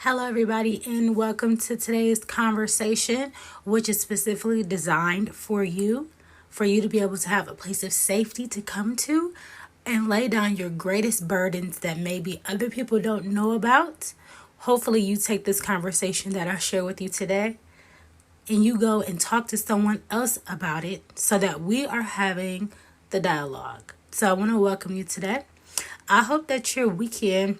Hello, everybody, and welcome to today's conversation, which is specifically designed for you to be able to have a place of safety to come to and lay down your greatest burdens that maybe other people don't know about. Hopefully, you take this conversation that I share with you today and you go and talk to someone else about it so that we are having the dialogue. So, I want to welcome you today. I hope that your weekend,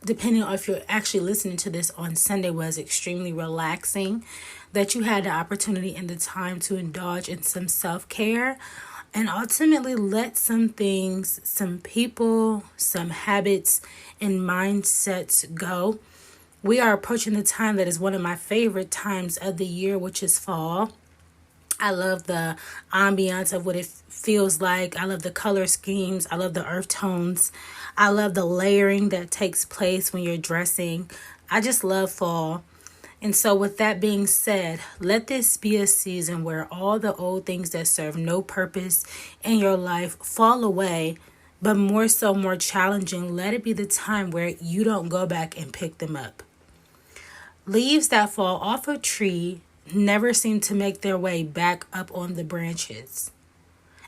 depending on if you're actually listening to this on Sunday, was extremely relaxing, that you had the opportunity and the time to indulge in some self-care and ultimately let some things, some people, some habits and mindsets go. We are approaching the time that is one of my favorite times of the year, which is fall. I love the ambiance of what it feels like. I love the color schemes. I love the earth tones. I love the layering that takes place when you're dressing. I just love fall. And so with that being said, let this be a season where all the old things that serve no purpose in your life fall away, but more so, more challenging. Let it be the time where you don't go back and pick them up. Leaves that fall off a tree never seem to make their way back up on the branches.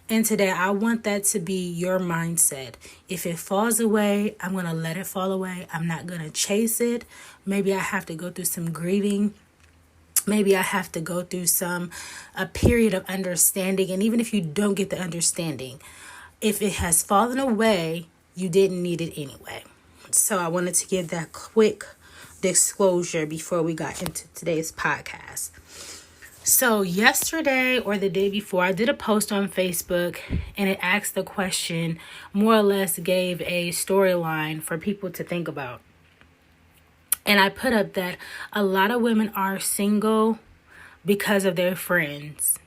And today, I want that to be your mindset. If it falls away, I'm going to let it fall away. I'm not going to chase it. Maybe I have to go through some grieving. Maybe I have to go through a period of understanding. And even if you don't get the understanding, if it has fallen away, you didn't need it anyway. So I wanted to give that quick disclosure before we got into today's podcast. So yesterday or the day before, I did a post on Facebook and it asked the question, more or less gave a storyline for people to think about. And I put up that a lot of women are single because of their friends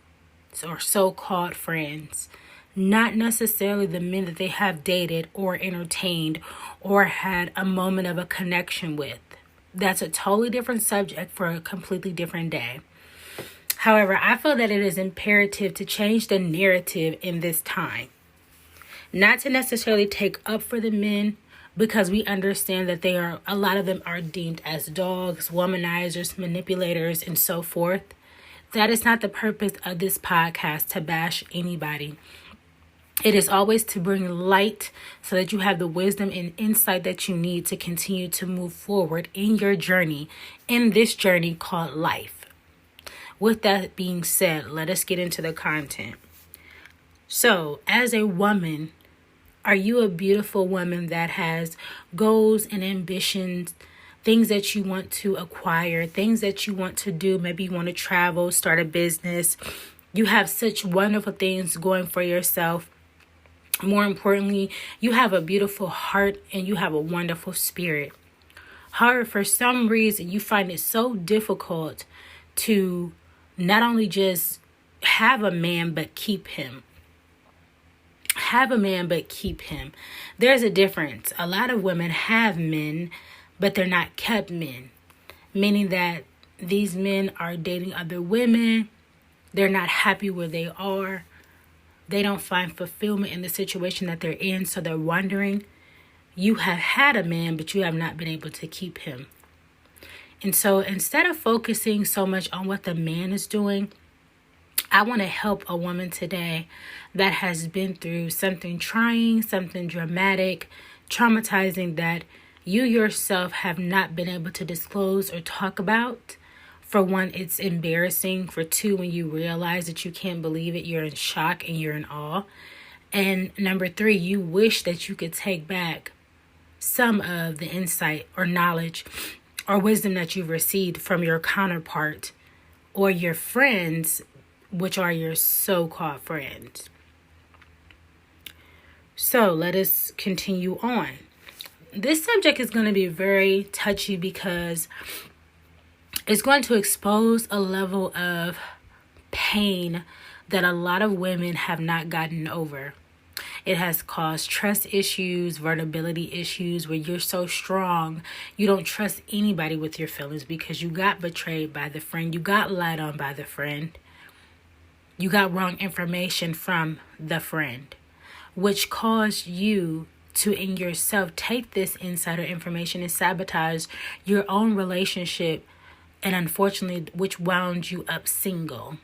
or so-called friends, not necessarily the men that they have dated or entertained or had a moment of a connection with. That's a totally different subject for a completely different day. However, I feel that it is imperative to change the narrative in this time. Not to necessarily take up for the men, because we understand that a lot of them are deemed as dogs, womanizers, manipulators, and so forth. That is not the purpose of this podcast, to bash anybody. It is always to bring light so that you have the wisdom and insight that you need to continue to move forward in your journey, in this journey called life. With that being said, let us get into the content. So, as a woman, are you a beautiful woman that has goals and ambitions, things that you want to acquire, things that you want to do? Maybe you want to travel, start a business. You have such wonderful things going for yourself. More importantly, you have a beautiful heart and you have a wonderful spirit. However, for some reason, you find it so difficult to not only just have a man, but keep him. Have a man, but keep him. There's a difference. A lot of women have men, but they're not kept men. Meaning that these men are dating other women. They're not happy where they are. They don't find fulfillment in the situation that they're in, so they're wondering. You have had a man, but you have not been able to keep him. And so instead of focusing so much on what the man is doing, I want to help a woman today that has been through something trying, something dramatic, traumatizing that you yourself have not been able to disclose or talk about. For one, it's embarrassing. For two, when you realize that you can't believe it, you're in shock and you're in awe. And number three, you wish that you could take back some of the insight or knowledge or wisdom that you've received from your counterpart or your friends, which are your so-called friends. So let us continue on. This subject is going to be very touchy because it's going to expose a level of pain that a lot of women have not gotten over. It has caused trust issues, vulnerability issues, where you're so strong, you don't trust anybody with your feelings because you got betrayed by the friend, you got lied on by the friend, you got wrong information from the friend, which caused you to in yourself take this insider information and sabotage your own relationship, and unfortunately which wound you up single.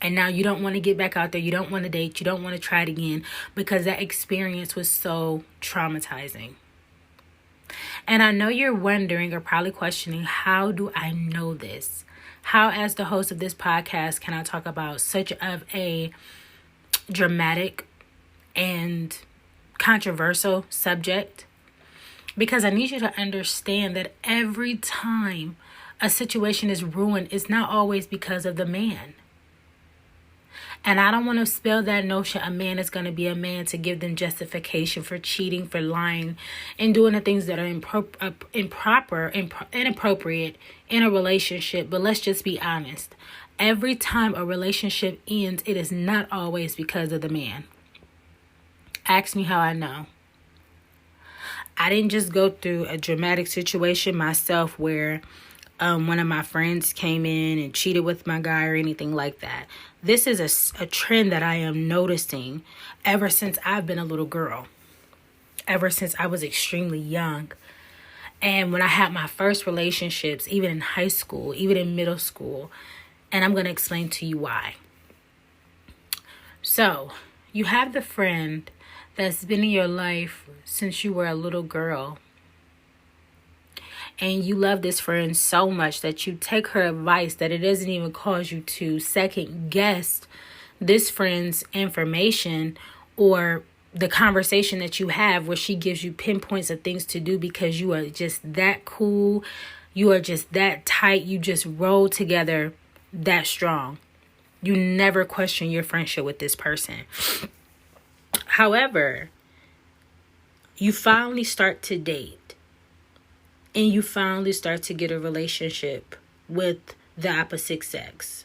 And now you don't want to get back out there, you don't want to date, you don't want to try it again because that experience was so traumatizing. And I know you're wondering or probably questioning, how do I know this? How, as the host of this podcast, can I talk about such of a dramatic and controversial subject? Because I need you to understand that every time a situation is ruined, it's not always because of the man. And I don't want to spell that notion a man is going to be a man to give them justification for cheating, for lying, and doing the things that are inappropriate in a relationship. But let's just be honest. Every time a relationship ends, it is not always because of the man. Ask me how I know. I didn't just go through a dramatic situation myself where one of my friends came in and cheated with my guy or anything like that. This is a trend that I am noticing ever since I've been a little girl. Ever since I was extremely young. And when I had my first relationships, even in high school, even in middle school. And I'm going to explain to you why. So, you have the friend that's been in your life since you were a little girl. And you love this friend so much that you take her advice, that it doesn't even cause you to second guess this friend's information or the conversation that you have where she gives you pinpoints of things to do because you are just that cool. You are just that tight. You just roll together that strong. You never question your friendship with this person. However, you finally start to date. And you finally start to get a relationship with the opposite sex.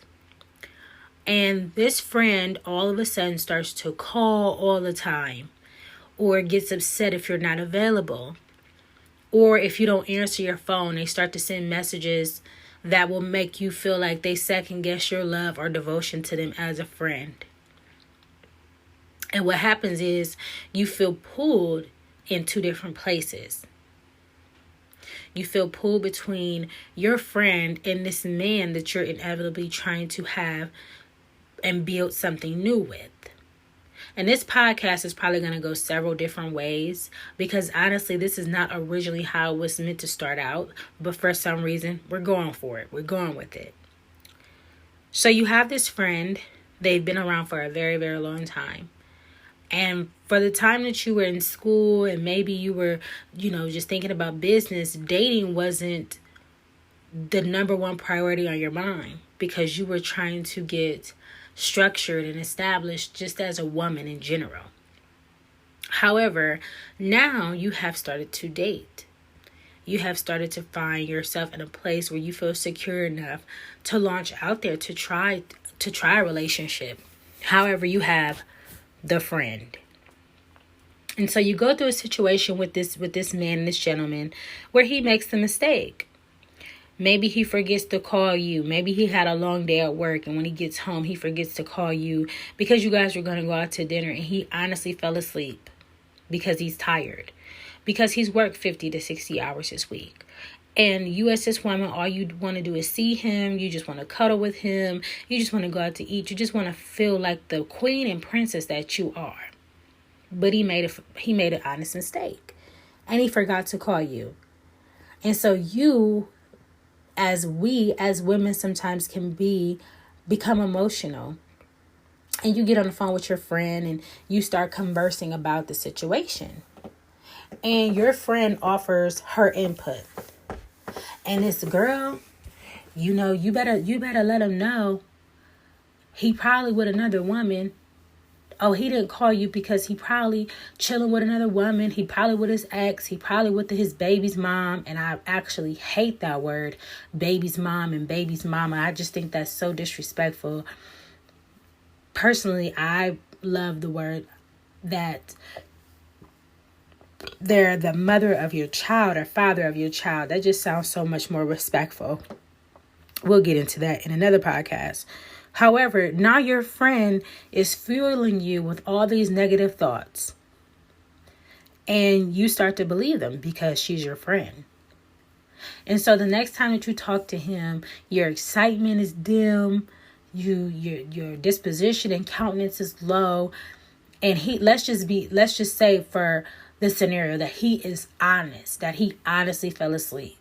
And this friend all of a sudden starts to call all the time. Or gets upset if you're not available. Or if you don't answer your phone, they start to send messages that will make you feel like they second guess your love or devotion to them as a friend. And what happens is you feel pulled in two different places. You feel pulled between your friend and this man that you're inevitably trying to have and build something new with. And this podcast is probably going to go several different ways because honestly, this is not originally how it was meant to start out. But for some reason, we're going for it. We're going with it. So you have this friend. They've been around for a very, very long time. And for the time that you were in school and maybe you were, just thinking about business, dating wasn't the number one priority on your mind because you were trying to get structured and established just as a woman in general. However, now you have started to date. You have started to find yourself in a place where you feel secure enough to launch out there to try a relationship. However, you have the friend. And so you go through a situation with this man, this gentleman, where he makes a mistake. Maybe he forgets to call you. Maybe he had a long day at work and when he gets home, he forgets to call you because you guys were going to go out to dinner and he honestly fell asleep because he's tired. Because he's worked 50 to 60 hours this week. And you as this woman, all you want to do is see him. You just want to cuddle with him. You just want to go out to eat. You just want to feel like the queen and princess that you are. But he made an honest mistake. And he forgot to call you. And so you, as women sometimes can become emotional. And you get on the phone with your friend and you start conversing about the situation. And your friend offers her input. And this girl, you better let him know he probably with another woman. Oh, he didn't call you because he probably chilling with another woman. He probably with his ex. He probably with his baby's mom. And I actually hate that word, baby's mom and baby's mama. I just think that's so disrespectful. Personally, I love the word that they're the mother of your child or father of your child. That just sounds so much more respectful. We'll get into that in another podcast. However, now your friend is fueling you with all these negative thoughts. And you start to believe them because she's your friend. And so the next time that you talk to him, your excitement is dim, your disposition and countenance is low, and let's just say for the scenario that he is honest, that he honestly fell asleep.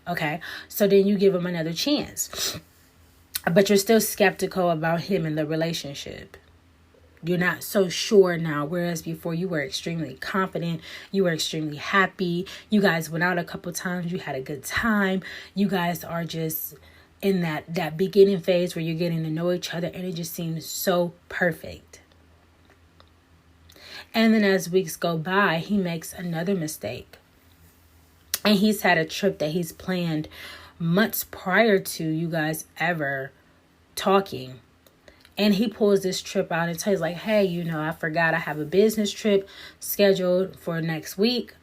Okay, so then you give him another chance, but you're still skeptical about him and the relationship. You're not so sure now, whereas before you were extremely confident, you were extremely happy. You guys went out a couple times, you had a good time. You guys are just in that beginning phase where you're getting to know each other, and it just seems so perfect. And then as weeks go by, he makes another mistake. And he's had a trip that he's planned months prior to you guys ever talking. And he pulls this trip out and tells like, hey, I forgot I have a business trip scheduled for next week.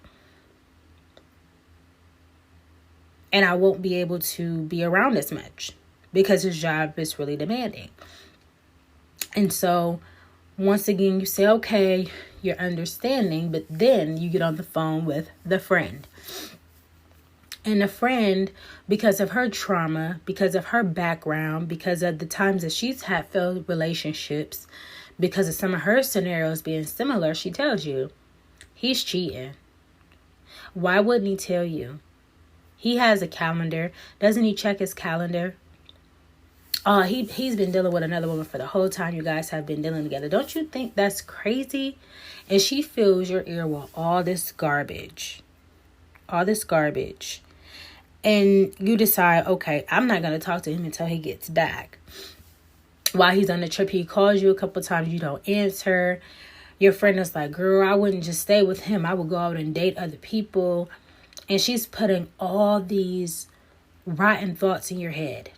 And I won't be able to be around as much because his job is really demanding. And so once again, you say, okay, you're understanding. But then you get on the phone with the friend. And the friend, because of her trauma, because of her background, because of the times that she's had failed relationships, because of some of her scenarios being similar, she tells you, he's cheating. Why wouldn't he tell you? He has a calendar. Doesn't he check his calendar? He's been dealing with another woman for the whole time you guys have been dealing together. Don't you think that's crazy? And she fills your ear with all this garbage. All this garbage. And you decide, okay, I'm not going to talk to him until he gets back. While he's on the trip, he calls you a couple times. You don't answer. Your friend is like, girl, I wouldn't just stay with him. I would go out and date other people. And she's putting all these rotten thoughts in your head.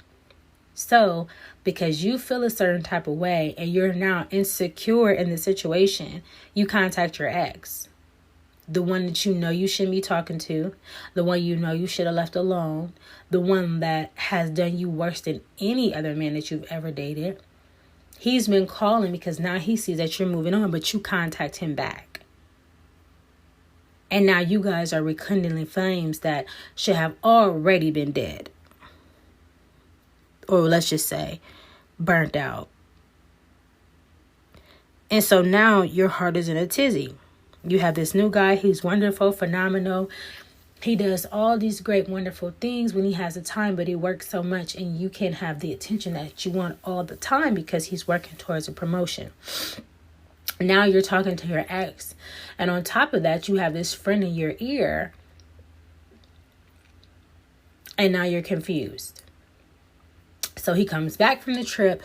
So, because you feel a certain type of way and you're now insecure in the situation, you contact your ex. The one that you shouldn't be talking to. The one you should have left alone. The one that has done you worse than any other man that you've ever dated. He's been calling because now he sees that you're moving on, but you contact him back. And now you guys are rekindling flames that should have already been dead. Or let's just say, burnt out. And so now your heart is in a tizzy. You have this new guy. He's wonderful, phenomenal. He does all these great, wonderful things when he has the time, but he works so much and you can't have the attention that you want all the time because he's working towards a promotion. Now you're talking to your ex. And on top of that, you have this friend in your ear. And now you're confused. So he comes back from the trip.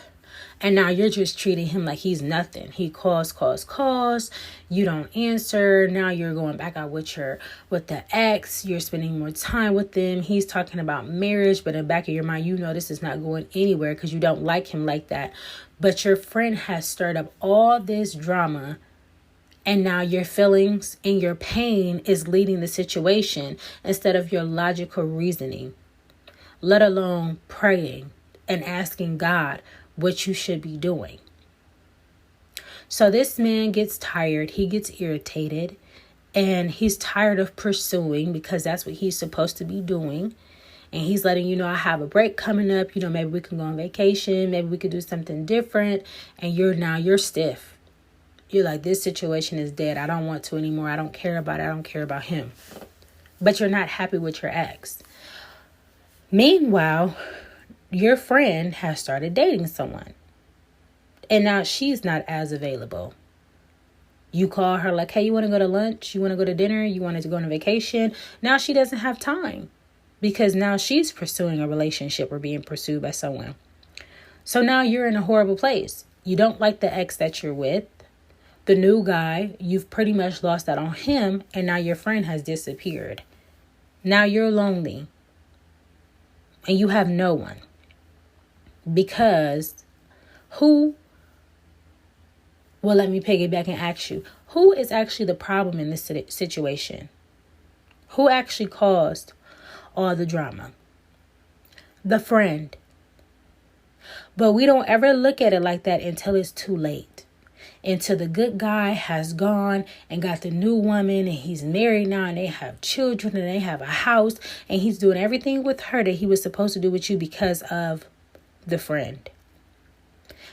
And now you're just treating him like he's nothing. He calls. You don't answer. Now you're going back out with the ex. You're spending more time with them. He's talking about marriage. But in the back of your mind, this is not going anywhere because you don't like him like that. But your friend has stirred up all this drama. And now your feelings and your pain is leading the situation instead of your logical reasoning. Let alone praying and asking God what you should be doing. So this man gets tired. He gets irritated. And he's tired of pursuing because that's what he's supposed to be doing. And he's letting you know, I have a break coming up. Maybe we can go on vacation. Maybe we could do something different. And you're stiff. You're like, this situation is dead. I don't want to anymore. I don't care about it. I don't care about him. But you're not happy with your ex. Meanwhile, your friend has started dating someone. And now she's not as available. You call her like, hey, you want to go to lunch? You want to go to dinner? You wanted to go on a vacation? Now she doesn't have time because now she's pursuing a relationship or being pursued by someone. So now you're in a horrible place. You don't like the ex that you're with. The new guy, you've pretty much lost out on him. And now your friend has disappeared. Now you're lonely. And you have no one. Because let me piggyback and ask you, who is actually the problem in this situation? Who actually caused all the drama? The friend. But we don't ever look at it like that until it's too late. until the good guy has gone and got the new woman, and he's married now, and they have children, and they have a house, and he's doing everything with her that he was supposed to do with you because of the friend.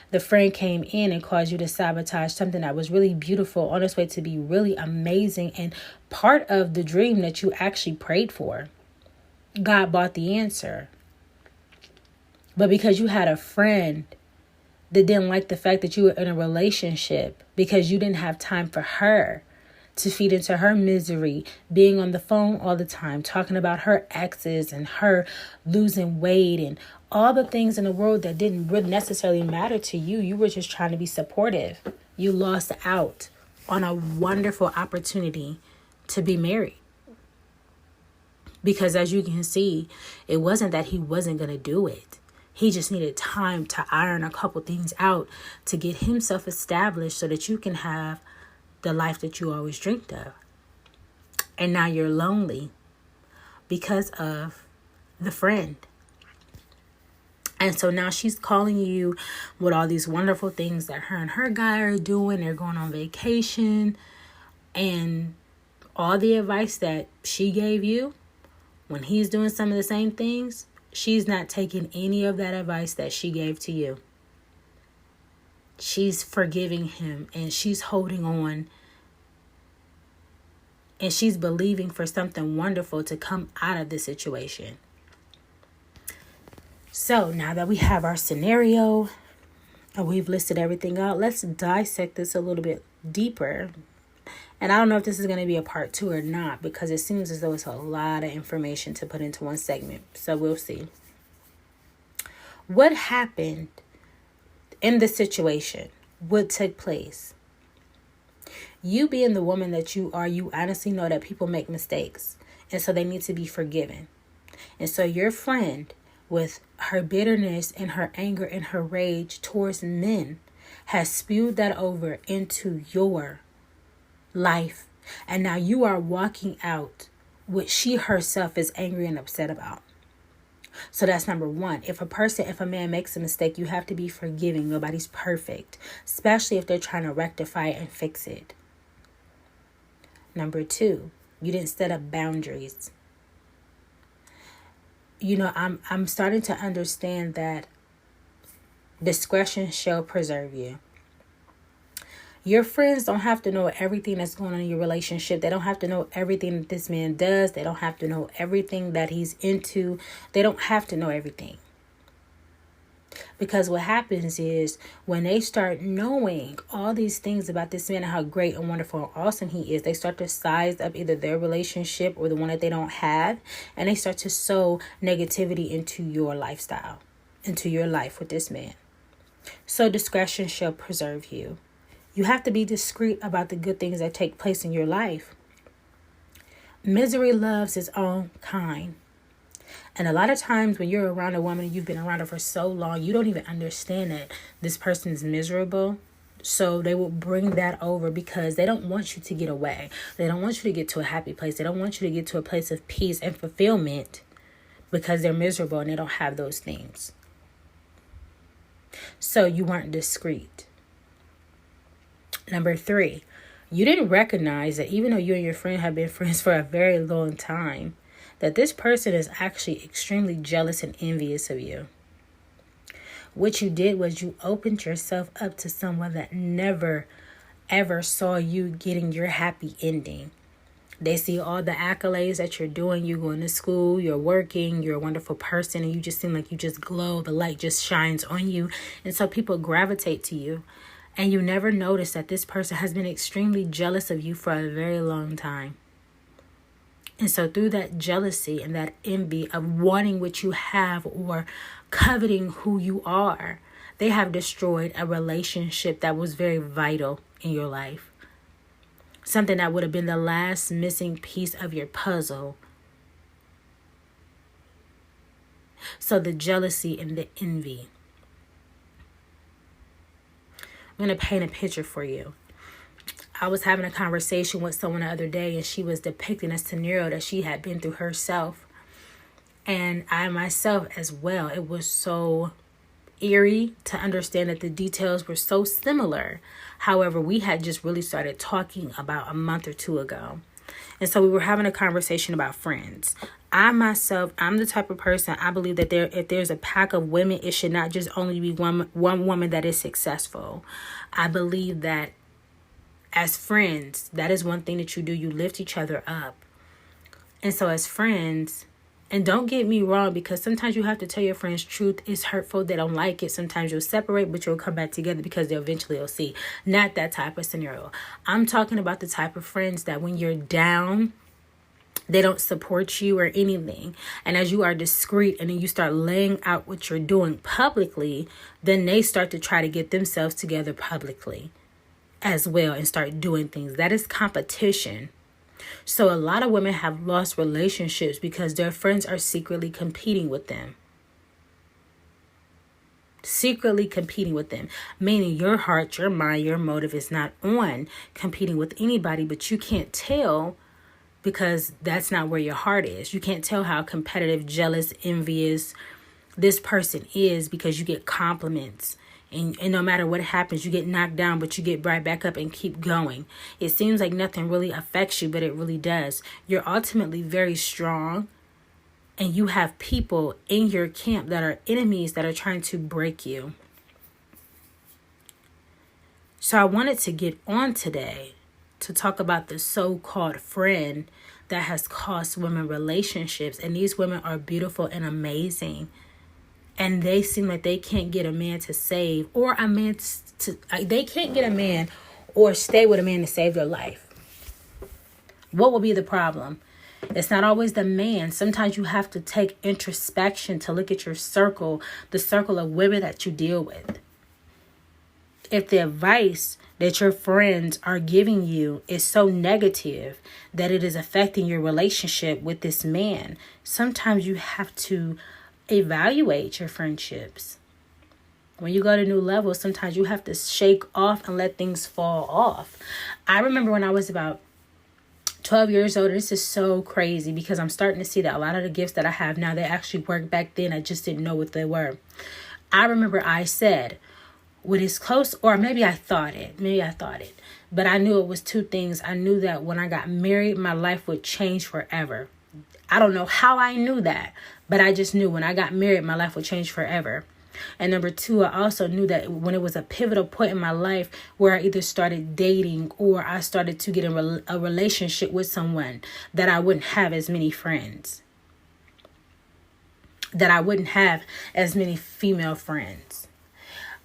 The friend came in and caused you to sabotage something that was really beautiful, on its way to be really amazing and part of the dream that you actually prayed for. God brought the answer. But because you had a friend that didn't like the fact that you were in a relationship, because you didn't have time for her to feed into her misery, being on the phone all the time, talking about her exes and her losing weight and all the things in the world that didn't really necessarily matter to you. You were just trying to be supportive. You lost out on a wonderful opportunity to be married. Because as you can see, it wasn't that he wasn't going to do it. He just needed time to iron a couple things out to get himself established so that you can have the life that you always dreamed of. And now you're lonely because of the friend. And so now she's calling you with all these wonderful things that her and her guy are doing. They're going on vacation. And all the advice that she gave you, when he's doing some of the same things, she's not taking any of that advice that she gave to you. She's forgiving him, and she's holding on, and she's believing for something wonderful to come out of the situation. So now that we have our scenario and we've listed everything out, let's dissect this a little bit deeper. And I don't know if this is going to be a part 2 or not, because it seems as though it's a lot of information to put into one segment. So we'll see. What happened in the situation? What took place? You being the woman that you are, you honestly know that people make mistakes. And so they need to be forgiven. And so your friend, with her bitterness and her anger and her rage towards men, has spewed that over into your life. And now you are walking out what she herself is angry and upset about. So that's number one. If a man makes a mistake, you have to be forgiving. Nobody's perfect, especially if they're trying to rectify it and fix it. Number 2, you didn't set up boundaries. You know, I'm starting to understand that discretion shall preserve you. Your friends don't have to know everything that's going on in your relationship. They don't have to know everything that this man does. They don't have to know everything that he's into. They don't have to know everything. Because what happens is when they start knowing all these things about this man and how great and wonderful and awesome he is, they start to size up either their relationship or the one that they don't have. And they start to sow negativity into your lifestyle, into your life with this man. So discretion shall preserve you. You have to be discreet about the good things that take place in your life. Misery loves its own kind. And a lot of times when you're around a woman, you've been around her for so long, you don't even understand that this person is miserable. So they will bring that over because they don't want you to get away. They don't want you to get to a happy place. They don't want you to get to a place of peace and fulfillment because they're miserable and they don't have those things. So you weren't discreet. Number 3, you didn't recognize that even though you and your friend have been friends for a very long time, that this person is actually extremely jealous and envious of you. What you did was you opened yourself up to someone that never, ever saw you getting your happy ending. They see all the accolades that you're doing. You're going to school, you're working, you're a wonderful person, and you just seem like you just glow. The light just shines on you. And so people gravitate to you. And you never notice that this person has been extremely jealous of you for a very long time. And so through that jealousy and that envy of wanting what you have or coveting who you are, they have destroyed a relationship that was very vital in your life. Something that would have been the last missing piece of your puzzle. So the jealousy and the envy. I'm going to paint a picture for you. I was having a conversation with someone the other day, and she was depicting a scenario that she had been through herself. And I myself as well. It was so eerie to understand that the details were so similar. However, we had just really started talking about a month or two ago. And so we were having a conversation about friends. I'm the type of person, I believe that if there's a pack of women, it should not just only be one woman that is successful. I believe that as friends, that is one thing that you do. You lift each other up. And so as friends, and don't get me wrong, because sometimes you have to tell your friends truth. It's hurtful. They don't like it. Sometimes you'll separate, but you'll come back together because they'll eventually see. Not that type of scenario. I'm talking about the type of friends that when you're down, they don't support you or anything. And as you are discreet and then you start laying out what you're doing publicly, then they start to try to get themselves together publicly as well and start doing things. That is competition. So a lot of women have lost relationships because their friends are secretly competing with them. Secretly competing with them. Meaning your heart, your mind, your motive is not on competing with anybody, but you can't tell because that's not where your heart is. You can't tell how competitive, jealous, envious this person is because you get compliments. And no matter what happens, you get knocked down, but you get right back up and keep going. It seems like nothing really affects you, but it really does. You're ultimately very strong, and you have people in your camp that are enemies that are trying to break you. So I wanted to get on today to talk about the so-called friend that has cost women relationships. And these women are beautiful and amazing. And they seem like they can't get a man to save or a man they can't get a man or stay with a man to save their life. What will be the problem? It's not always the man. Sometimes you have to take introspection to look at your circle, the circle of women that you deal with. If the advice that your friends are giving you is so negative that it is affecting your relationship with this man, sometimes you have to evaluate your friendships. When you go to new levels, sometimes you have to shake off and let things fall off. I remember when I was about 12 years old, this is so crazy because I'm starting to see that a lot of the gifts that I have now, they actually worked back then. I just didn't know what they were. I remember I said, what is close, or maybe I thought it, but I knew it was two things. I knew that when I got married, my life would change forever. I don't know how I knew that, but I just knew when I got married, my life would change forever. And number two, I also knew that when it was a pivotal point in my life where I either started dating or I started to get a relationship with someone, that I wouldn't have as many friends. That I wouldn't have as many female friends.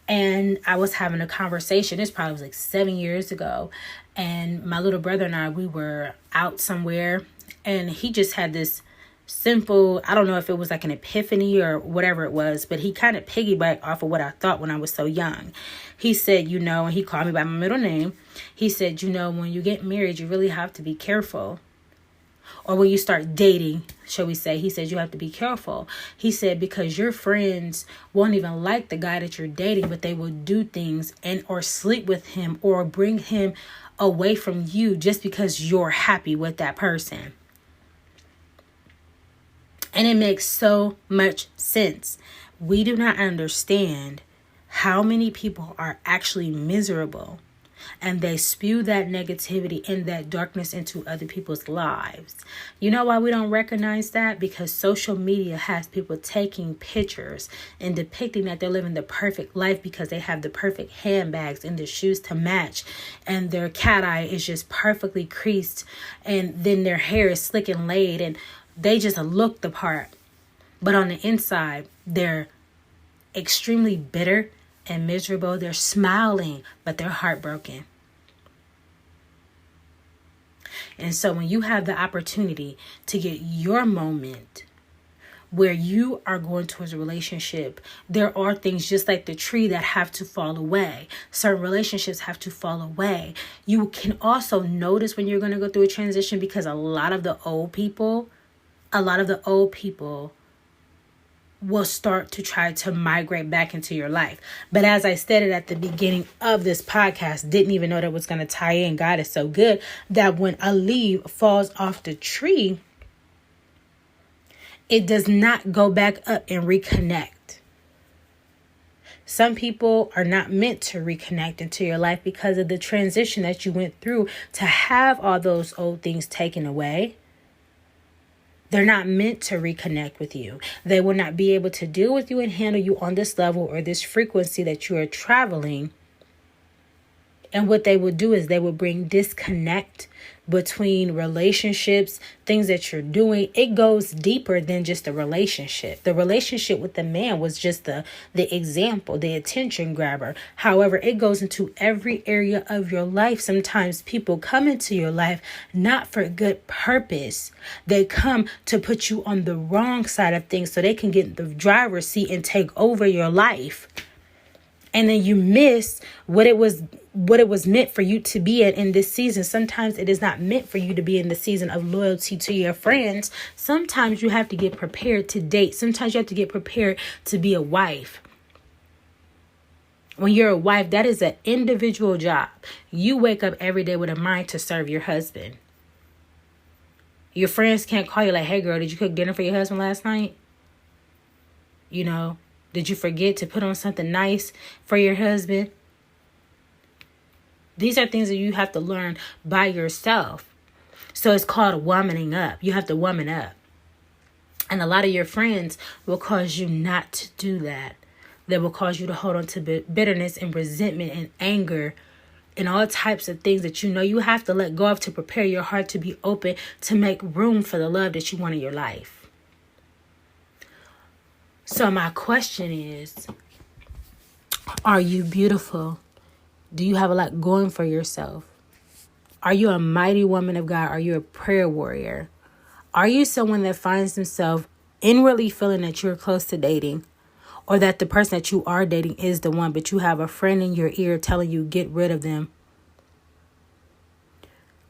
And I was having a conversation, this probably was like 7 years ago. And my little brother and I, we were out somewhere. And he just had this simple, I don't know if it was like an epiphany or whatever it was, but he kind of piggybacked off of what I thought when I was so young. He said, and he called me by my middle name. He said, when you get married, you really have to be careful. Or when you start dating, shall we say, he said, you have to be careful. He said, because your friends won't even like the guy that you're dating, but they will do things or sleep with him or bring him away from you just because you're happy with that person. And it makes so much sense. We do not understand how many people are actually miserable and they spew that negativity and that darkness into other people's lives. You know why we don't recognize that? Because social media has people taking pictures and depicting that they're living the perfect life because they have the perfect handbags and the shoes to match, and their cat eye is just perfectly creased, and then their hair is slick and laid, and they just look the part. But on the inside, they're extremely bitter and miserable. They're smiling, but they're heartbroken. And so when you have the opportunity to get your moment where you are going towards a relationship, there are things just like the tree that have to fall away. Certain relationships have to fall away. You can also notice when you're going to go through a transition, because a lot of the old people will start to try to migrate back into your life. But as I stated at the beginning of this podcast, didn't even know that was going to tie in. God is so good that when a leaf falls off the tree, it does not go back up and reconnect. Some people are not meant to reconnect into your life because of the transition that you went through to have all those old things taken away. They're not meant to reconnect with you. They will not be able to deal with you and handle you on this level or this frequency that you are traveling. And what they would do is they would bring disconnect between relationships, things that you're doing. It goes deeper than just a relationship. The relationship with the man was just the example, the attention grabber. However, it goes into every area of your life. Sometimes people come into your life not for good purpose. They come to put you on the wrong side of things so they can get in the driver's seat and take over your life. And then you miss what it was meant for you to be in this season. Sometimes it is not meant for you to be in the season of loyalty to your friends. Sometimes you have to get prepared to date. Sometimes you have to get prepared to be a wife. When you're a wife, that is an individual job. You wake up every day with a mind to serve your husband. Your friends can't call you like, hey girl, did you cook dinner for your husband last night? You know, did you forget to put on something nice for your husband? These are things that you have to learn by yourself. So it's called womaning up. You have to woman up. And a lot of your friends will cause you not to do that. They will cause you to hold on to bitterness and resentment and anger and all types of things that you know you have to let go of to prepare your heart to be open to make room for the love that you want in your life. So my question is, are you beautiful? Do you have a lot going for yourself? Are you a mighty woman of God? Are you a prayer warrior? Are you someone that finds himself inwardly feeling that you're close to dating, or that the person that you are dating is the one, but you have a friend in your ear telling you get rid of them?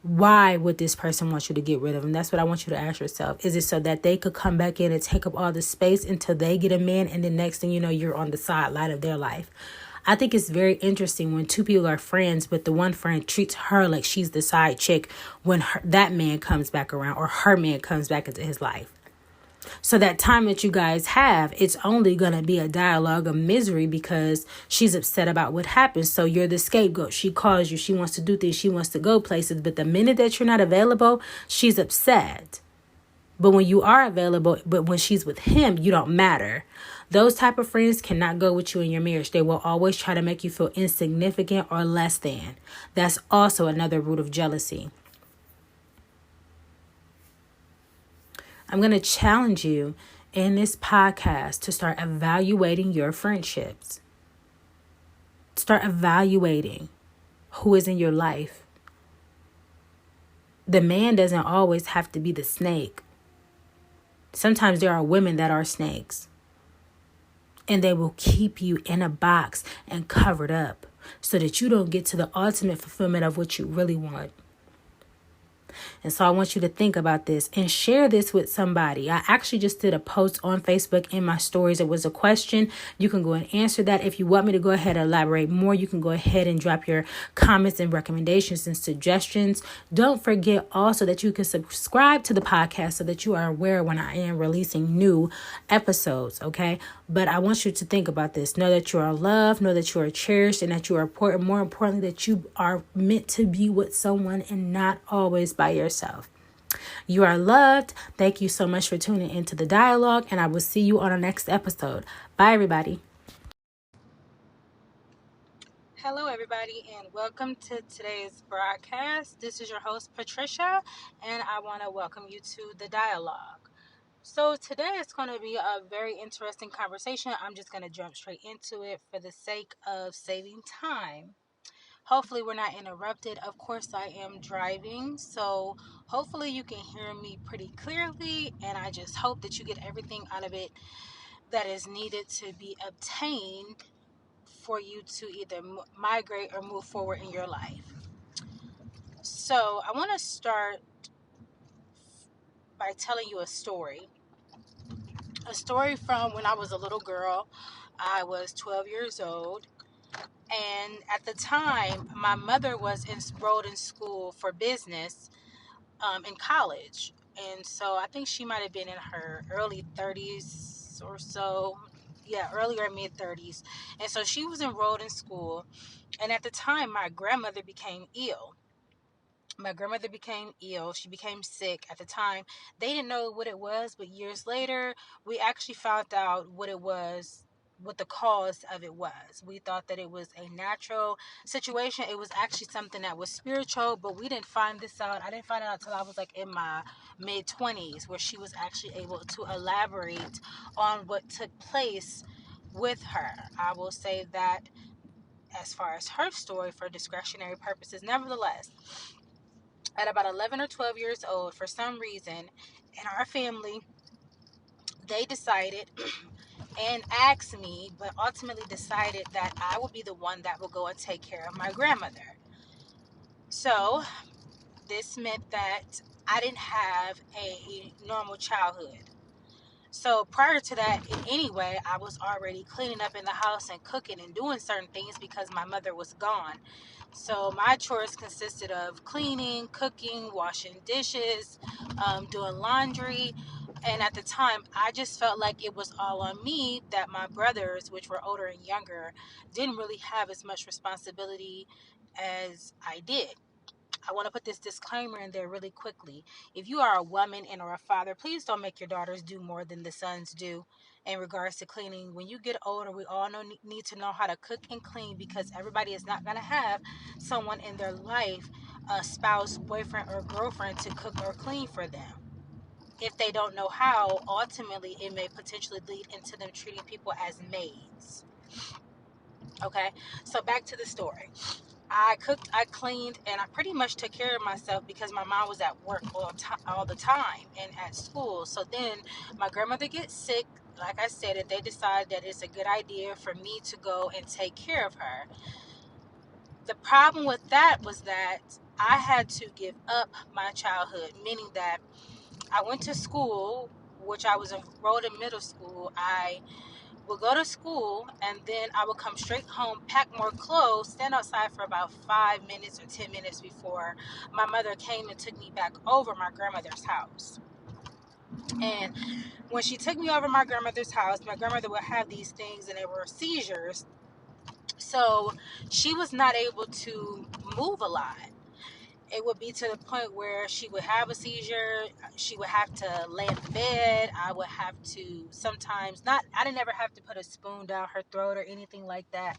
Why would this person want you to get rid of them? That's what I want you to ask yourself. Is it so that they could come back in and take up all the space until they get a man, and the next thing you know, you're on the sideline of their life? I think it's very interesting when two people are friends, but the one friend treats her like she's the side chick when that man comes back around, or her man comes back into his life. So that time that you guys have, it's only going to be a dialogue of misery because she's upset about what happened. So you're the scapegoat. She calls you. She wants to do things. She wants to go places. But the minute that you're not available, she's upset. But when you are available, but when she's with him, you don't matter. Those type of friends cannot go with you in your marriage. They will always try to make you feel insignificant or less than. That's also another root of jealousy. I'm going to challenge you in this podcast to start evaluating your friendships. Start evaluating who is in your life. The man doesn't always have to be the snake. Sometimes there are women that are snakes. And they will keep you in a box and covered up so that you don't get to the ultimate fulfillment of what you really want. And so I want you to think about this and share this with somebody. I actually just did a post on Facebook in my stories. It was a question. You can go and answer that. If you want me to go ahead and elaborate more, you can go ahead and drop your comments and recommendations and suggestions. Don't forget also that you can subscribe to the podcast so that you are aware when I am releasing new episodes, okay? But I want you to think about this. Know that you are loved, know that you are cherished, and that you are important. More importantly, that you are meant to be with someone and not always by yourself. You are loved. Thank you so much for tuning into the dialogue, and I will see you on our next episode. Bye, everybody. Hello, everybody, and welcome to today's broadcast. This is your host, Patricia, and I want to welcome you to the dialogue. So today it's going to be a very interesting conversation. I'm just going to jump straight into it for the sake of saving time. Hopefully we're not interrupted. Of course, I am driving, so hopefully you can hear me pretty clearly, and I just hope that you get everything out of it that is needed to be obtained for you to either migrate or move forward in your life. So I want to start by telling you a story from when I was a little girl. I was 12 years old. And at the time, my mother was enrolled in school for business in college. And so I think she might have been in her early 30s or so. yeah, earlier mid 30s. And so she was enrolled in school. And at the time, my grandmother became ill. She became sick. At the time, they didn't know what it was, but years later we actually found out what it was, what the cause of it was. We thought that it was a natural situation. It was actually something that was spiritual, but we didn't find this out. I didn't find it out until I was like in my mid 20s, where she was actually able to elaborate on what took place with her. I will say that as far as her story for discretionary purposes. Nevertheless, at about 11 or 12 years old, for some reason, in our family, they decided and asked me, but ultimately decided that I would be the one that would go and take care of my grandmother. So this meant that I didn't have a normal childhood. So prior to that, in any way, I was already cleaning up in the house and cooking and doing certain things because my mother was gone. So my chores consisted of cleaning, cooking, washing dishes, doing laundry. And at the time, I just felt like it was all on me, that my brothers, which were older and younger, didn't really have as much responsibility as I did. I want to put this disclaimer in there really quickly. If you are a woman and or a father, please don't make your daughters do more than the sons do in regards to cleaning. When you get older, we all need to know how to cook and clean, because everybody is not going to have someone in their life, a spouse, boyfriend, or girlfriend, to cook or clean for them. If they don't know how, ultimately it may potentially lead into them treating people as maids. Okay, so back to the story. I cooked, I cleaned, and I pretty much took care of myself because my mom was at work all the time and at school. So then my grandmother gets sick, like I said, and they decide that it's a good idea for me to go and take care of her. The problem with that was that I had to give up my childhood, meaning that I went to school, which I was enrolled in middle school. I would go to school, and then I would come straight home, pack more clothes, stand outside for about 5 minutes or 10 minutes before my mother came and took me back over my grandmother's house. And when she took me over my grandmother's house, my grandmother would have these things, and they were seizures. So she was not able to move a lot. It would be to the point where she would have a seizure. She would have to lay in the bed. I would have to sometimes not, I didn't ever have to put a spoon down her throat or anything like that,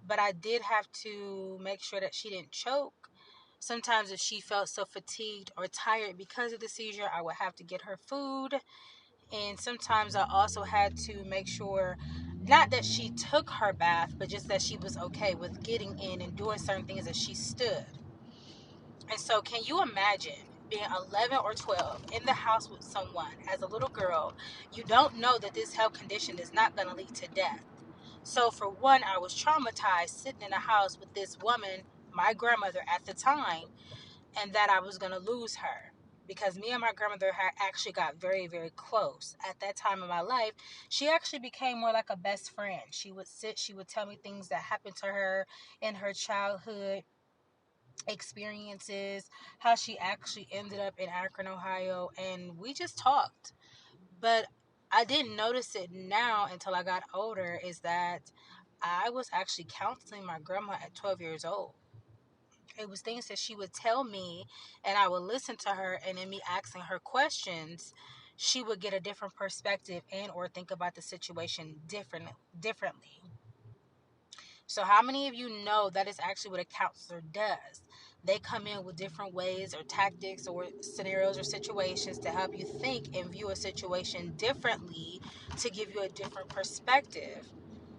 but I did have to make sure that she didn't choke. Sometimes if she felt so fatigued or tired because of the seizure, I would have to get her food. And sometimes I also had to make sure, not that she took her bath, but just that she was okay with getting in and doing certain things as she stood. And so, can you imagine being 11 or 12 in the house with someone as a little girl? You don't know that this health condition is not going to lead to death. So, for one, I was traumatized sitting in a house with this woman, my grandmother at the time, and that I was going to lose her. Because me and my grandmother had actually got very, very close. At that time in my life, she actually became more like a best friend. She would tell me things that happened to her in her childhood experiences, how she actually ended up in Akron, Ohio, and we just talked. But I didn't notice it now until I got older, is that I was actually counseling my grandma at 12 years old. It was things that she would tell me, and I would listen to her, and in me asking her questions, she would get a different perspective and or think about the situation differently. So how many of you know that is actually what a counselor does? They come in with different ways or tactics or scenarios or situations to help you think and view a situation differently, to give you a different perspective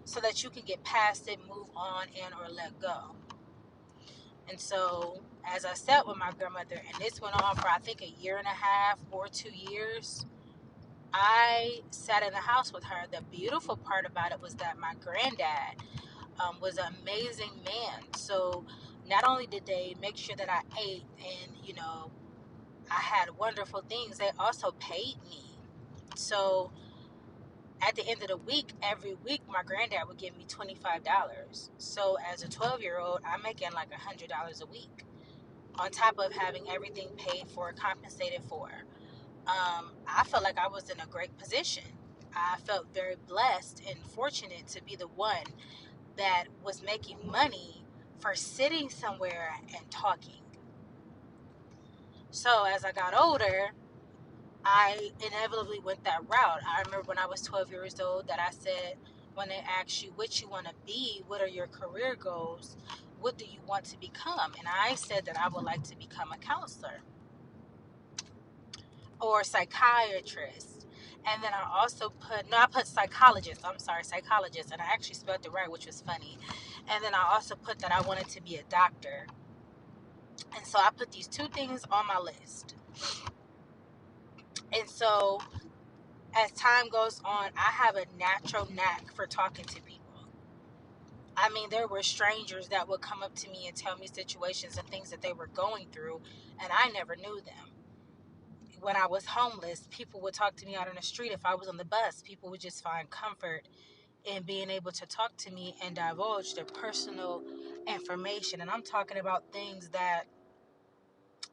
so that you can get past it, move on, and or let go. And so, as I sat with my grandmother, and this went on for I think a year and a half or 2 years, I sat in the house with her. The beautiful part about it was that my granddad was an amazing man. So not only did they make sure that I ate and, I had wonderful things, they also paid me. So at the end of the week, every week, my granddad would give me $25. So as a 12-year-old, I'm making like $100 a week on top of having everything paid for, compensated for. I felt like I was in a great position. I felt very blessed and fortunate to be the one that was making money for sitting somewhere and talking. So as I got older, I inevitably went that route. I remember when I was 12 years old that I said, when they ask you what you want to be, what are your career goals, what do you want to become? And I said that I would like to become a counselor or psychiatrist. And then I also I put psychologist. I'm sorry, psychologist. And I actually spelled it right, which was funny. And then I also put that I wanted to be a doctor. And so I put these two things on my list. And so as time goes on, I have a natural knack for talking to people. I mean, there were strangers that would come up to me and tell me situations and things that they were going through, and I never knew them. When I was homeless, people would talk to me out on the street. If I was on the bus, people would just find comfort in being able to talk to me and divulge their personal information. And I'm talking about things that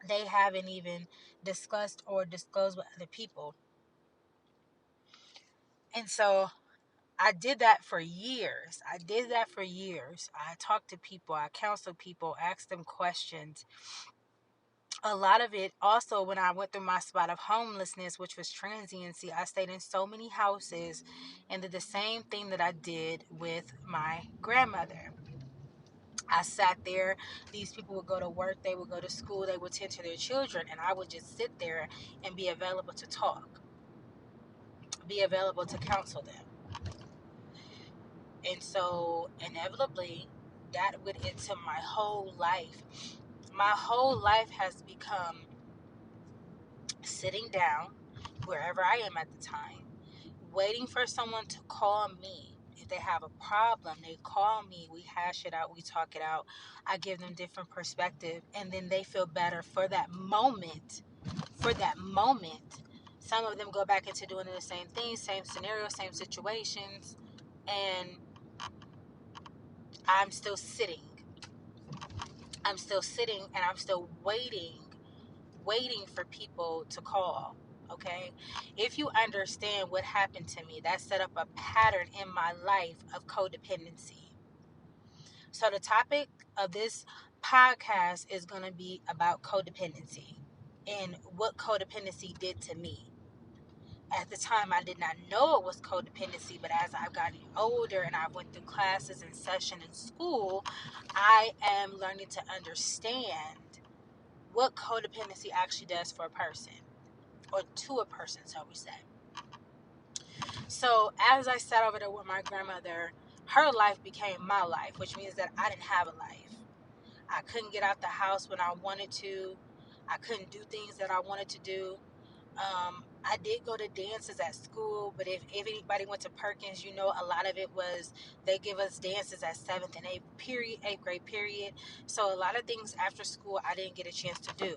they haven't even discussed or disclosed with other people. And so I did that for years. I talked to people, I counseled people, asked them questions. A lot of it also, when I went through my spot of homelessness, which was transiency, I stayed in so many houses and did the same thing that I did with my grandmother. I sat there. These people would go to work, they would go to school, they would tend to their children, and I would just sit there and be available to talk, be available to counsel them. And so inevitably, that went into my whole life. My whole life has become sitting down wherever I am at the time, waiting for someone to call me. If they have a problem, they call me, we hash it out, we talk it out. I give them different perspective, and then they feel better for that moment. For that moment. Some of them go back into doing the same thing, same scenario, same situations, and I'm still sitting. And I'm still waiting for people to call. Okay? If you understand what happened to me, that set up a pattern in my life of codependency. So the topic of this podcast is going to be about codependency and what codependency did to me. At the time, I did not know it was codependency, but as I've gotten older and I went through classes and session in school, I am learning to understand what codependency actually does for a person, or to a person, so we say. So as I sat over there with my grandmother, her life became my life, which means that I didn't have a life. I couldn't get out the house when I wanted to. I couldn't do things that I wanted to do. I did go to dances at school, but if anybody went to Perkins, you know, a lot of it was they give us dances at 7th and 8th grade period. So a lot of things after school I didn't get a chance to do.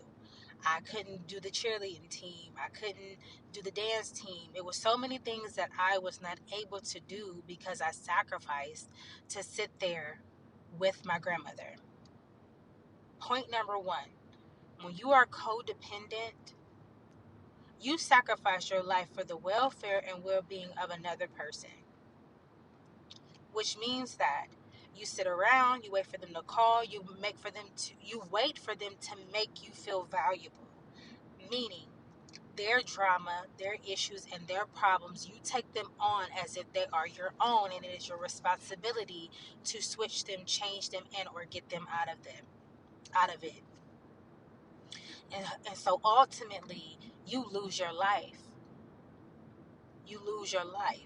I couldn't do the cheerleading team. I couldn't do the dance team. It was so many things that I was not able to do because I sacrificed to sit there with my grandmother. Point number one, when you are codependent, you sacrifice your life for the welfare and well-being of another person, which means that you sit around, you wait for them to call, you wait for them to make you feel valuable, meaning their drama, their issues, and their problems, you take them on as if they are your own, and it is your responsibility to switch them, change them, and or get them out of it. And so ultimately, you lose your life. You lose your life.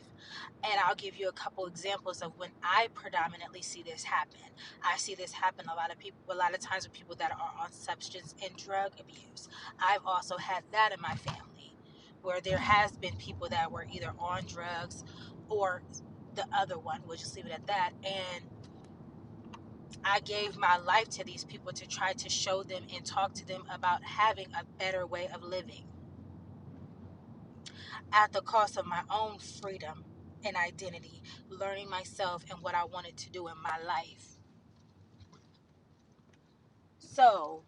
And I'll give you a couple examples of when I predominantly see this happen. I see this happen a lot of times with people that are on substance and drug abuse. I've also had that in my family, where there has been people that were either on drugs or the other one. We'll just leave it at that. And I gave my life to these people to try to show them and talk to them about having a better way of living, at the cost of my own freedom and identity, learning myself and what I wanted to do in my life. So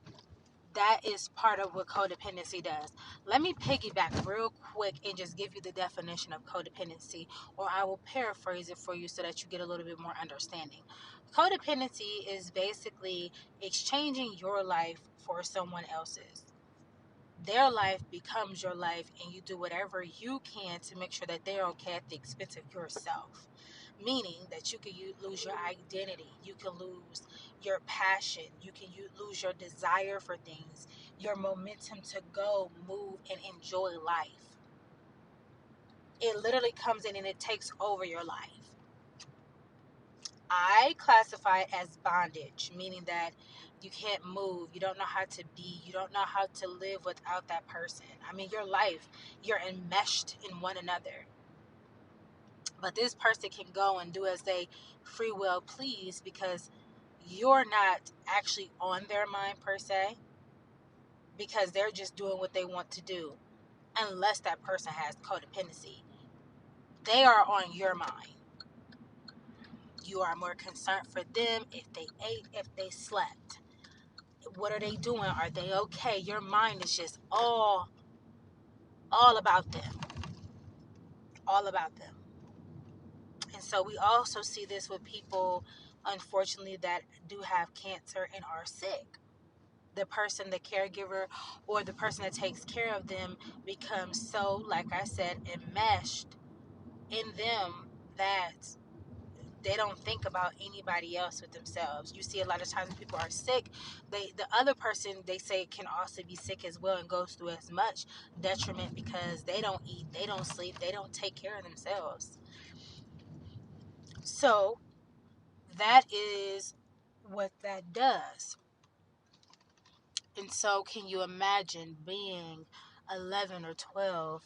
that is part of what codependency does. Let me piggyback real quick and just give you the definition of codependency, or I will paraphrase it for you so that you get a little bit more understanding. Codependency is basically exchanging your life for someone else's. Their life becomes your life, and you do whatever you can to make sure that they're okay at the expense of yourself. Meaning that you can lose your identity, you can lose your passion, you can lose your desire for things, your momentum to go, move, and enjoy life. It literally comes in and it takes over your life. I classify it as bondage, meaning that you can't move, you don't know how to be, you don't know how to live without that person. I mean, your life, you're enmeshed in one another. But this person can go and do as they free will please because you're not actually on their mind per se, because they're just doing what they want to do, unless that person has codependency. They are on your mind. You are more concerned for them, if they ate, if they slept. What are they doing? Are they okay? Your mind is just all about them. All about them. And so we also see this with people, unfortunately, that do have cancer and are sick. The person, the caregiver, or the person that takes care of them becomes so, like I said, enmeshed in them that they don't think about anybody else with themselves. You see a lot of times when people are sick, the other person, they say, can also be sick as well and goes through as much detriment because they don't eat, they don't sleep, they don't take care of themselves. So that is what that does. And so can you imagine being 11 or 12,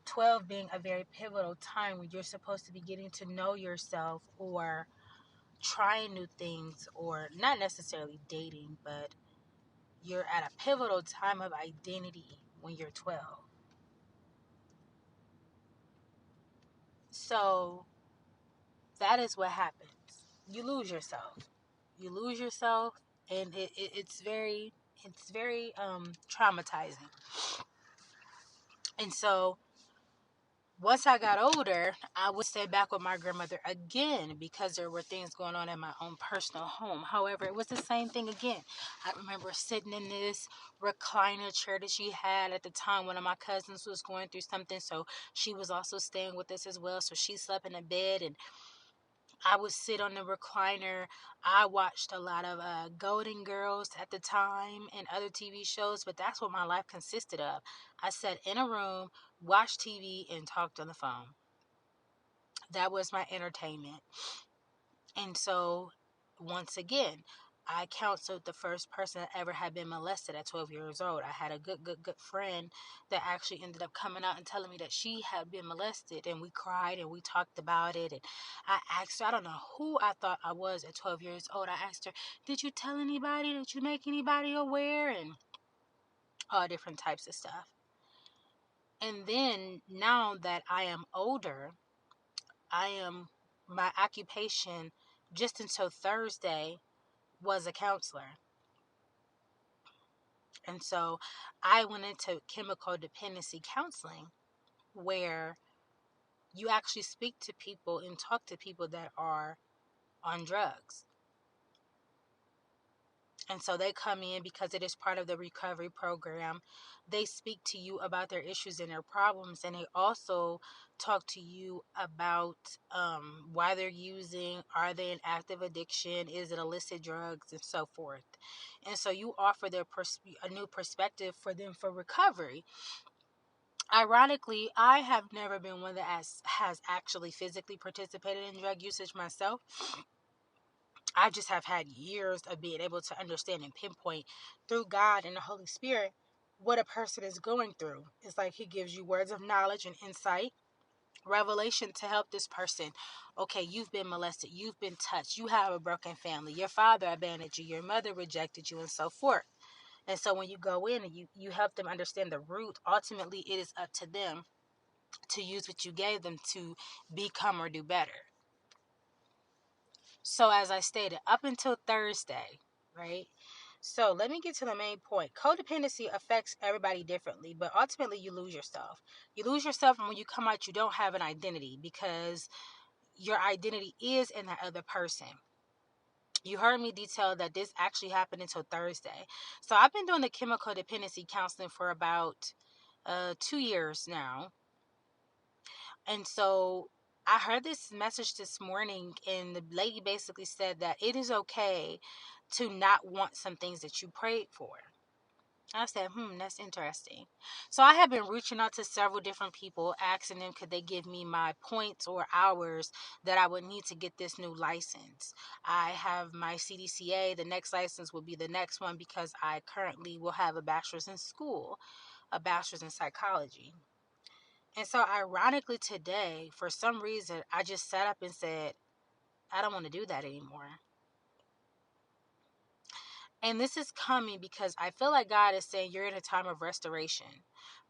12 being a very pivotal time when you're supposed to be getting to know yourself, or trying new things, or not necessarily dating, but you're at a pivotal time of identity when you're 12. So that is what happens. You lose yourself. You lose yourself, and it's very traumatizing. And so once I got older, I would stay back with my grandmother again because there were things going on in my own personal home. However, it was the same thing again. I remember sitting in this recliner chair that she had at the time. One of my cousins was going through something, so she was also staying with us as well. So she slept in a bed, and I would sit on the recliner. I watched a lot of Golden Girls at the time and other TV shows, but that's what my life consisted of. I sat in a room, watched TV, and talked on the phone. That was my entertainment. And so, once again, I counseled the first person that ever had been molested at 12 years old. I had a good friend that actually ended up coming out and telling me that she had been molested, and we cried and we talked about it. And I asked her, I don't know who I thought I was at 12 years old. I asked her, did you tell anybody? Did you make anybody aware? And all different types of stuff. And then now that I am older, my occupation just until Thursday was a counselor. And so I went into chemical dependency counseling, where you actually speak to people and talk to people that are on drugs. And so they come in because it is part of the recovery program. They speak to you about their issues and their problems, and they also talk to you about why they're using, are they in active addiction, is it illicit drugs, and so forth. And so you offer a new perspective for them for recovery. Ironically, I have never been one that has actually physically participated in drug usage myself. I just have had years of being able to understand and pinpoint through God and the Holy Spirit what a person is going through. It's like He gives you words of knowledge and insight, revelation to help this person. Okay, you've been molested, you've been touched, you have a broken family, your father abandoned you, your mother rejected you, and so forth. And so when you go in and you help them understand the root, ultimately it is up to them to use what you gave them to become or do better. So as I stated, up until Thursday, right? So let me get to the main point. Codependency affects everybody differently, but ultimately you lose yourself. You lose yourself, and when you come out, you don't have an identity because your identity is in that other person. You heard me detail that this actually happened until Thursday. So I've been doing the chemical dependency counseling for about 2 years now. And so I heard this message this morning, and the lady basically said that it is okay to not want some things that you prayed for. I said, that's interesting. So I have been reaching out to several different people, asking them could they give me my points or hours that I would need to get this new license. I have my CDCA. The next license will be the next one because I currently will have a bachelor's in school, a bachelor's in psychology. And so ironically today, for some reason, I just sat up and said, I don't want to do that anymore. And this is coming because I feel like God is saying you're in a time of restoration.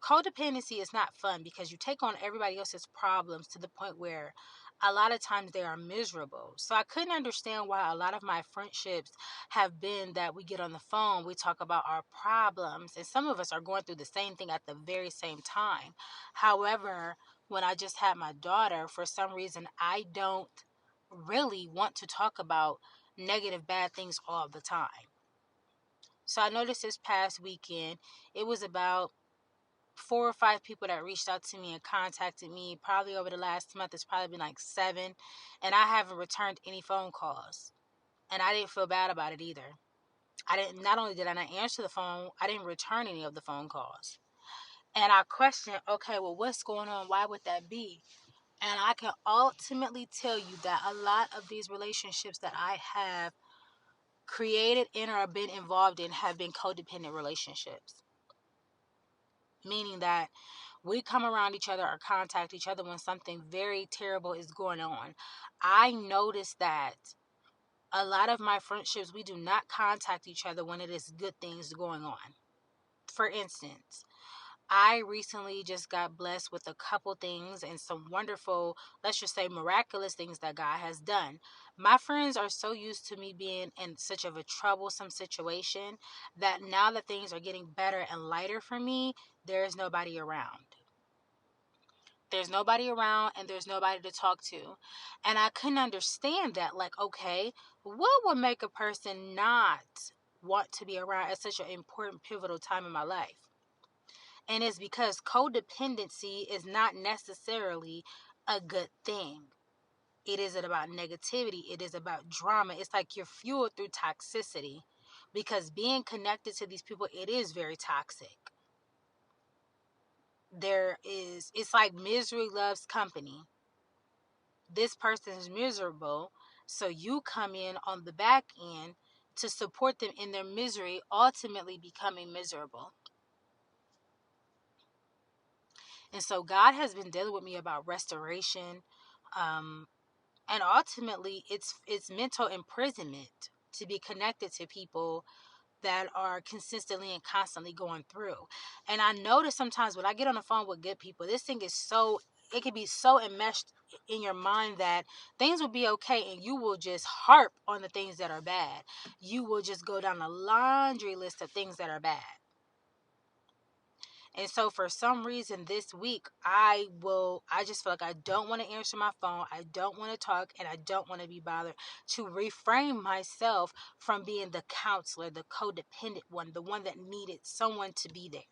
Codependency is not fun because you take on everybody else's problems to the point where a lot of times they are miserable. So I couldn't understand why a lot of my friendships have been that we get on the phone, we talk about our problems, and some of us are going through the same thing at the very same time. However, when I just had my daughter, for some reason, I don't really want to talk about negative, bad things all the time. So I noticed this past weekend, it was about 4 or 5 people that reached out to me and contacted me. Probably over the last month, it's probably been like 7. And I haven't returned any phone calls. And I didn't feel bad about it either. Not only did I not answer the phone, I didn't return any of the phone calls. And I questioned, okay, well, what's going on? Why would that be? And I can ultimately tell you that a lot of these relationships that I have created in or been involved in have been codependent relationships. Meaning that we come around each other or contact each other when something very terrible is going on. I noticed that a lot of my friendships, we do not contact each other when it is good things going on. For instance, I recently just got blessed with a couple things and some wonderful, let's just say miraculous things that God has done. My friends are so used to me being in such of a troublesome situation that now that things are getting better and lighter for me, there is nobody around. There's nobody around and there's nobody to talk to. And I couldn't understand that. Like, okay, what would make a person not want to be around at such an important, pivotal time in my life? And it's because codependency is not necessarily a good thing. It isn't about negativity. It is about drama. It's like you're fueled through toxicity because being connected to these people, it is very toxic. It's like misery loves company. This person is miserable, so you come in on the back end to support them in their misery, ultimately becoming miserable. And so God has been dealing with me about restoration, and ultimately it's mental imprisonment to be connected to people that are consistently and constantly going through. And I notice sometimes when I get on the phone with good people, this thing is it can be so enmeshed in your mind that things will be okay and you will just harp on the things that are bad. You will just go down a laundry list of things that are bad. And so for some reason this week, I just feel like I don't want to answer my phone. I don't want to talk and I don't want to be bothered, to reframe myself from being the counselor, the codependent one, the one that needed someone to be there.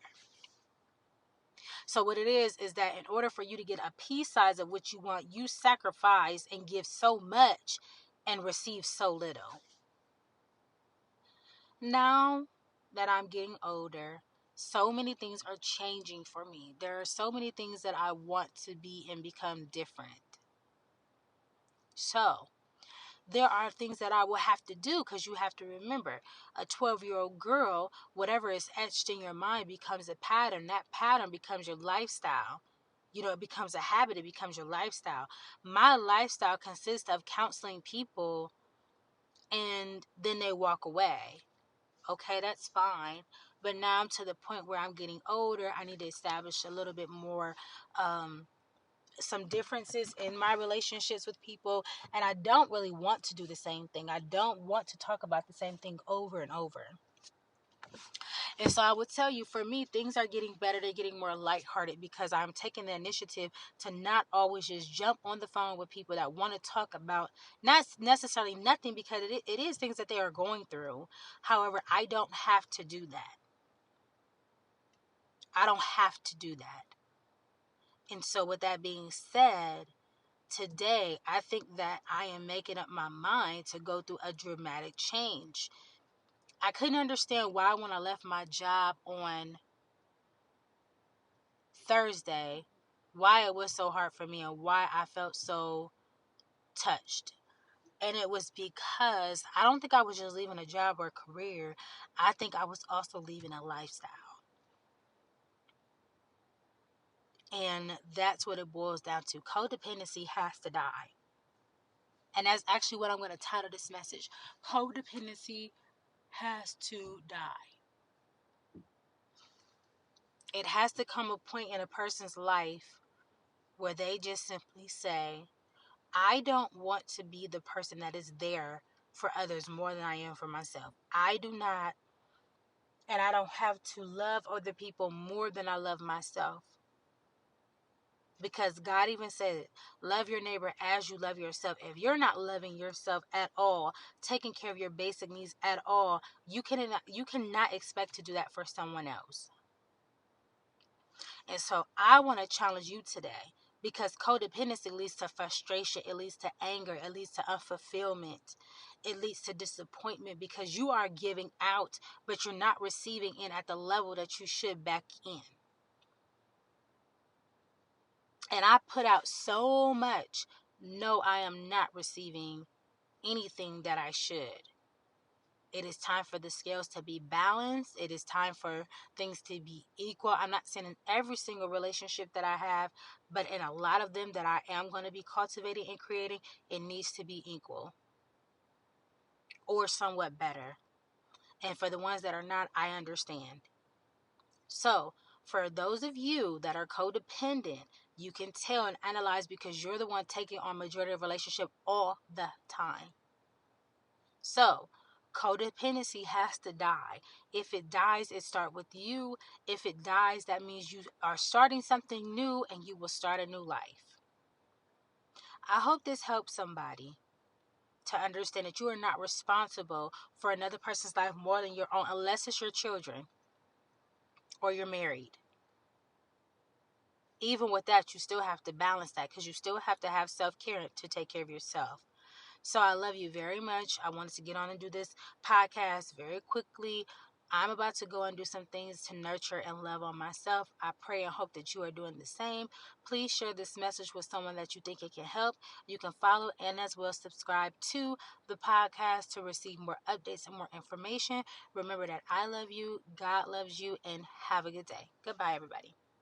So what it is that in order for you to get a pea size of what you want, you sacrifice and give so much and receive so little. Now that I'm getting older, so many things are changing for me. There are so many things that I want to be and become different. So there are things that I will have to do, because you have to remember, a 12-year-old girl, whatever is etched in your mind becomes a pattern. That pattern becomes your lifestyle. It becomes a habit. It becomes your lifestyle. My lifestyle consists of counseling people and then they walk away. Okay, that's fine. But now I'm to the point where I'm getting older. I need to establish a little bit more, some differences in my relationships with people. And I don't really want to do the same thing. I don't want to talk about the same thing over and over. And so I would tell you, for me, things are getting better. They're getting more lighthearted because I'm taking the initiative to not always just jump on the phone with people that want to talk about not necessarily nothing, because it is things that they are going through. However, I don't have to do that. I don't have to do that. And so with that being said, today I think that I am making up my mind to go through a dramatic change. I couldn't understand why when I left my job on Thursday, why it was so hard for me and why I felt so touched. And it was because I don't think I was just leaving a job or a career. I think I was also leaving a lifestyle. And that's what it boils down to. Codependency has to die. And that's actually what I'm going to title this message. Codependency has to die. It has to come a point in a person's life where they just simply say, I don't want to be the person that is there for others more than I am for myself. I do not, and I don't have to love other people more than I love myself. Because God even said, love your neighbor as you love yourself. If you're not loving yourself at all, taking care of your basic needs at all, you cannot expect to do that for someone else. And so I want to challenge you today, because codependency leads to frustration, it leads to anger, it leads to unfulfillment, it leads to disappointment, because you are giving out, but you're not receiving in at the level that you should back in. And I put out so much. No, I am not receiving anything that I should. It is time for the scales to be balanced. It is time for things to be equal. I'm not saying in every single relationship that I have, but in a lot of them that I am going to be cultivating and creating, it needs to be equal or somewhat better. And for the ones that are not, I understand. So, for those of you that are codependent, you can tell and analyze because you're the one taking on majority of relationship all the time. So, codependency has to die. If it dies, it starts with you. If it dies, that means you are starting something new and you will start a new life. I hope this helps somebody to understand that you are not responsible for another person's life more than your own, unless it's your children or you're married. Even with that, you still have to balance that, because you still have to have self-care to take care of yourself. So I love you very much. I wanted to get on and do this podcast very quickly. I'm about to go and do some things to nurture and love on myself. I pray and hope that you are doing the same. Please share this message with someone that you think it can help. You can follow and as well subscribe to the podcast to receive more updates and more information. Remember that I love you, God loves you, and have a good day. Goodbye, everybody.